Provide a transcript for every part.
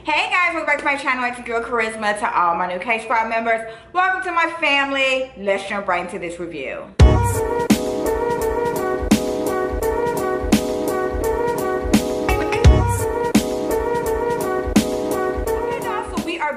Hey guys, welcome back to my channel. It's your girl Charisma. To all my new K Squad members, welcome to my family. Let's jump right into this review.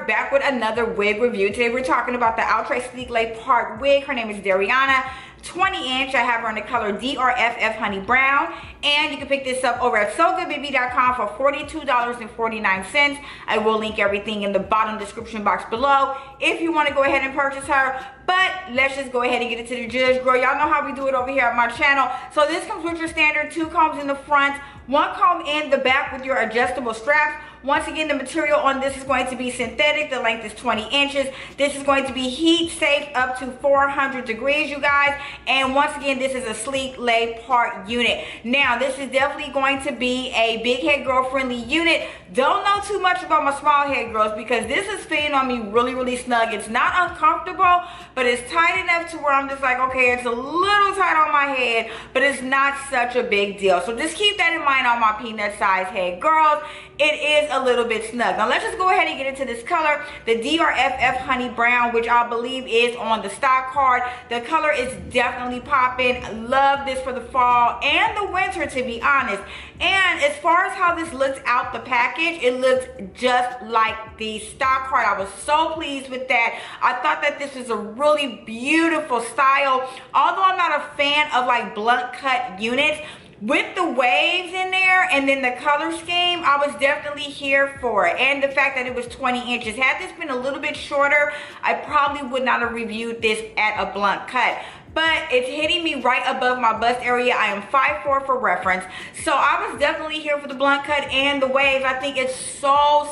Back with another wig review. Today we're talking about the Outre Sleeklay part wig. Her name is Dariana, 20 inch. I have her in the color DRFF Honey Brown, and you can pick this up over at SoGoodBaby.com for $42.49. I will link everything in the bottom description box below if you want to go ahead and purchase her. But let's just go ahead and get it to the judge, girl. Y'all know how we do it over here at my channel. So this comes with your standard 2 combs in the front, 1 comb in the back with your adjustable straps. Once again, the material on this is going to be synthetic. The length is 20 inches. This is going to be heat safe up to 400 degrees, you guys. And once again, this is a Sleeklay part unit. Now, this is definitely going to be a big head girl friendly unit. Don't know too much about my small head girls because this is fitting on me really snug. It's not uncomfortable, but it's tight enough to where I'm just like, okay, it's a little tight on my head, but it's not such a big deal. So just keep that in mind on my peanut size head girls. It is a little bit snug. Now let's just go ahead and get into this color, the DRFF Honey Brown, which I believe is on the stock card. The color is definitely popping. Love this for the fall and the winter, to be honest. And as far as how this looks out the package, it looks just like the stock card. I was so pleased with that. I thought that this was a really beautiful style. Although I'm not a fan of like blunt cut units, with the waves in there and then the color scheme, I was definitely here for it. And the fact that it was 20 inches. Had this been a little bit shorter, I probably would not have reviewed this at a blunt cut. But it's hitting me right above my bust area. I am 5'4" for reference. So I was definitely here for the blunt cut and the waves. I think it's so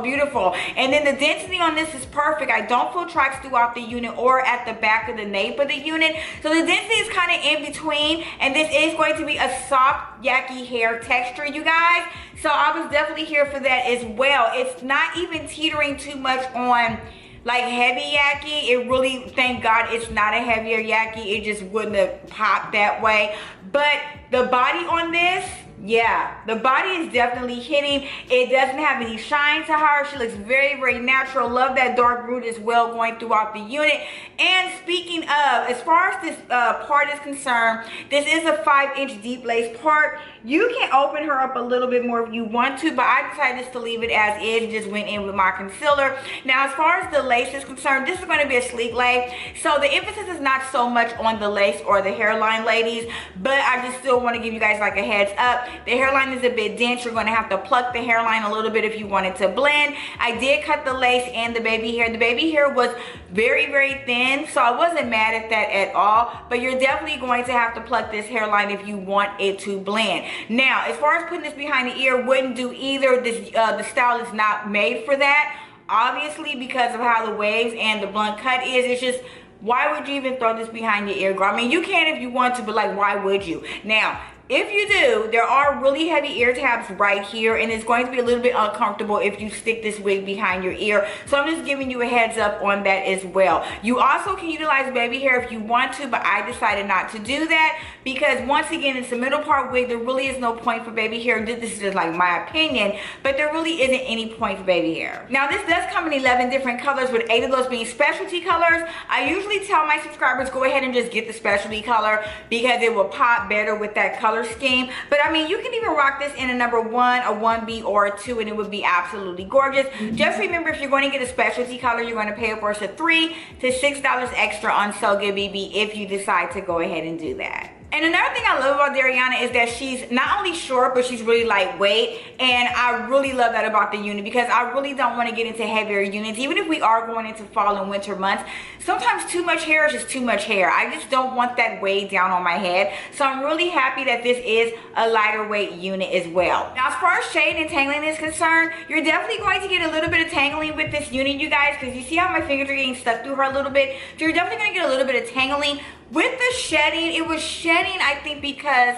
beautiful. And then the density on this is perfect. I don't feel tracks throughout the unit or at the back of the nape of the unit. So the density is kind of in between. And this is going to be a soft, yucky hair texture, you guys. So I was definitely here for that as well. It's not even teetering too much on like heavy yaki. It really, thank God it's not a heavier yaki. It just wouldn't have popped that way. But the body on this, yeah, the body is definitely hitting. It doesn't have any shine to her. She looks very natural. Love that dark root as well going throughout the unit. And speaking of, as far as this part is concerned, this is a 5-inch deep lace part. You can open her up a little bit more if you want to, but I decided just to leave it as is. Just went in with my concealer. Now, as far as the lace is concerned, this is going to be a Sleeklay. So the emphasis is not so much on the lace or the hairline, ladies, but I just still want to give you guys like a heads up. The hairline is a bit dense. You're going to have to pluck the hairline a little bit if you want it to blend. I did cut the lace and the baby hair. The baby hair was very thin, so I wasn't mad at that at all, but you're definitely going to have to pluck this hairline if you want it to blend. Now, as far as putting this behind the ear, wouldn't do either. This the style is not made for that, obviously, because of how the waves and the blunt cut is. It's just, why would you even throw this behind your ear, girl? I mean, you can if you want to, but like, why would you? Now, if you do, there are really heavy ear tabs right here, and it's going to be a little bit uncomfortable if you stick this wig behind your ear. So I'm just giving you a heads up on that as well. You also can utilize baby hair if you want to, but I decided not to do that because once again, it's a middle part wig. There really is no point for baby hair. This is just like my opinion, but there really isn't any point for baby hair. Now, this does come in 11 different colors, with 8 of those being specialty colors. I usually tell my subscribers, go ahead and just get the specialty color because it will pop better with that color scheme. But I mean, you can even rock this in a number 1, a 1B, or a 2, and it would be absolutely gorgeous. Just remember, if you're going to get a specialty color, you're going to pay upwards of $3 to $6 extra on SoGoodBaby if you decide to go ahead and do that. And another thing I love about Dariana is that she's not only short, but she's really lightweight. And I really love that about the unit because I really don't want to get into heavier units. Even if we are going into fall and winter months, sometimes too much hair is just too much hair. I just don't want that weighed down on my head. So I'm really happy that this is a lighter weight unit as well. Now, as far as shade and tangling is concerned, you're definitely going to get a little bit of tangling with this unit, you guys, because you see how my fingers are getting stuck through her a little bit. So you're definitely going to get a little bit of tangling. With the shedding, it was shedding, I think, because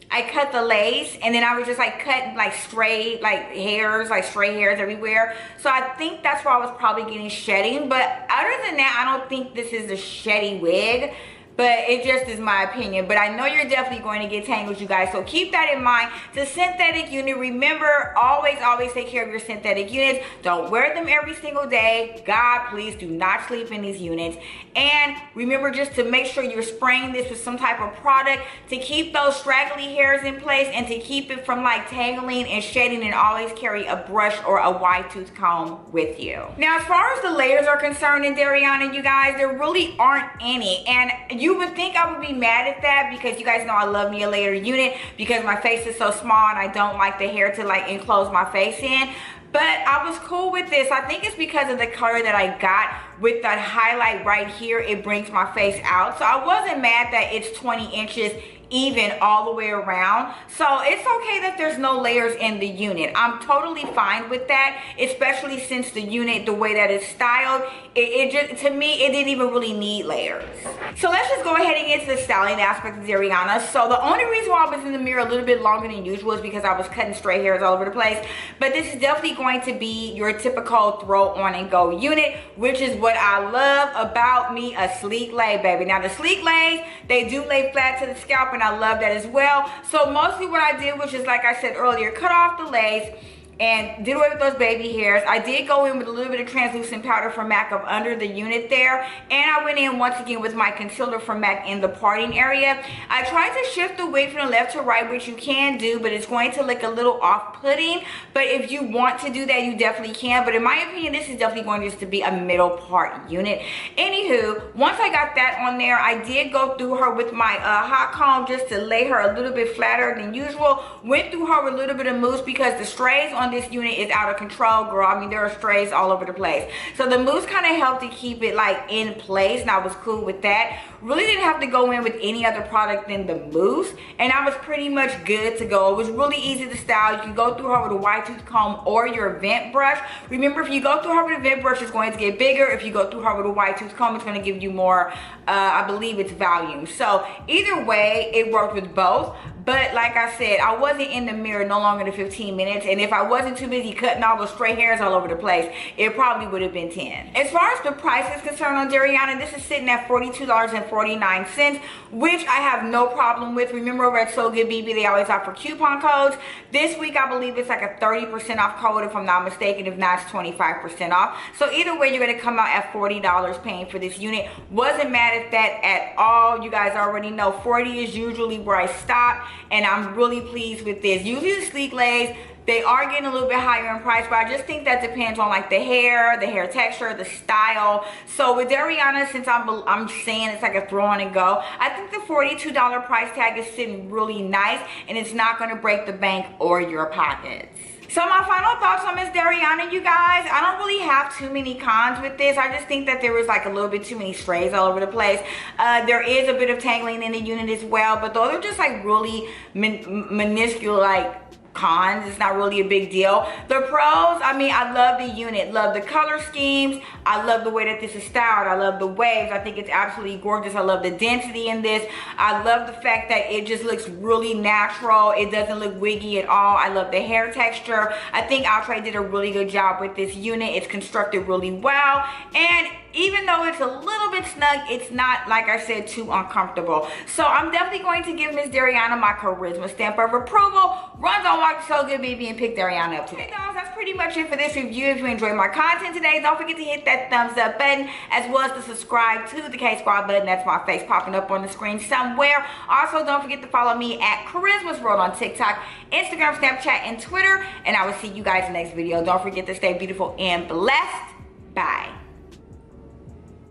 I cut the lace and then I was just like cutting like stray hairs everywhere. So I think that's why I was probably getting shedding. But other than that, I don't think this is a sheddy wig. but it just is my opinion. But I know you're definitely going to get tangles, you guys, so keep that in mind. The synthetic unit, remember, always take care of your synthetic units. Don't wear them every single day. God, please do not sleep in these units. And remember just to make sure you're spraying this with some type of product to keep those straggly hairs in place and to keep it from like tangling and shedding, and always carry a brush or a wide tooth comb with you. Now, as far as the layers are concerned in Dariana, you guys, there really aren't any. And you would think I would be mad at that because you guys know I love me a layered unit because my face is so small and I don't like the hair to like enclose my face in. But I was cool with this. I think it's because of the color that I got with that highlight right here. It brings my face out. So I wasn't mad that it's 20 inches even all the way around. So it's okay that there's no layers in the unit. I'm totally fine with that, especially since the unit, the way that it's styled, it just, to me, it didn't even really need layers. So let's just go ahead and get to the styling aspect of Dariana. So the only reason why I was in the mirror a little bit longer than usual is because I was cutting stray hairs all over the place. But this is definitely going to be your typical throw on and go unit, which is what I love about me a sleek lay, baby. Now the sleek lays, they do lay flat to the scalp, and I love that as well. So mostly what I did was just, like I said earlier, cut off the lace and did away with those baby hairs. I did go in with a little bit of translucent powder from MAC up under the unit there, and I went in once again with my concealer from MAC in the parting area. I tried to shift the wig from the left to right, which you can do, but it's going to look a little off-putting. But if you want to do that, you definitely can. But in my opinion, this is definitely going just to be a middle part unit. Anywho, once I got that on there, I did go through her with my hot comb just to lay her a little bit flatter than usual. Went through her with a little bit of mousse because the strays on this unit is out of control, girl. I mean, there are strays all over the place. So the mousse kind of helped to keep it like in place, and I was cool with that. Really didn't have to go in with any other product than the mousse, and I was pretty much good to go. It was really easy to style. You can go through her with a wide tooth comb or your vent brush. Remember, if you go through her with a vent brush, it's going to get bigger. If you go through her with a wide tooth comb, it's going to give you more, I believe it's volume. So either way, it worked with both. But like I said, I wasn't in the mirror no longer than 15 minutes. And if I wasn't too busy cutting all those stray hairs all over the place, it probably would have been 10. As far as the price is concerned on Dariana, this is sitting at $42.49, which I have no problem with. Remember over at So Good BB, they always offer coupon codes. This week, I believe it's like a 30% off code, if I'm not mistaken. If not, it's 25% off. So either way, you're going to come out at $40 paying for this unit. Wasn't mad at that at all. You guys already know 40 is usually where I stop. And I'm really pleased with this. Usually the sleek lays, they are getting a little bit higher in price, but I just think that depends on like the hair texture, the style. So with Dariana, since I'm saying it's like a throw on and go, I think the $42 price tag is sitting really nice, and it's not going to break the bank or your pockets. So my final thoughts on Miss Dariana, you guys, I don't really have too many cons with this. I just think that there was like a little bit too many strays all over the place. There is a bit of tangling in the unit as well, but those are just like really minuscule like cons. It's not really a big deal. The pros, I mean, I love the unit, love the color schemes, I love the way that this is styled, I love the waves, I think it's absolutely gorgeous. I love the density in this. I love the fact that it just looks really natural. It doesn't look wiggy at all. I love the hair texture. I think Outre did a really good job with this unit. It's constructed really well, and even though it's a little bit snug, it's not, like I said, too uncomfortable. So I'm definitely going to give Miss Dariana my charisma stamp of approval. Runs on Walk So Good BB and pick Dariana up today. Guys, that's pretty much it for this review. If you enjoyed my content today, don't forget to hit that thumbs up button, as well as to subscribe to the K Squad button. That's my face popping up on the screen somewhere. Also, don't forget to follow me at Charisma's World on TikTok, Instagram, Snapchat, and Twitter. And I will see you guys in the next video. Don't forget to stay beautiful and blessed. Bye.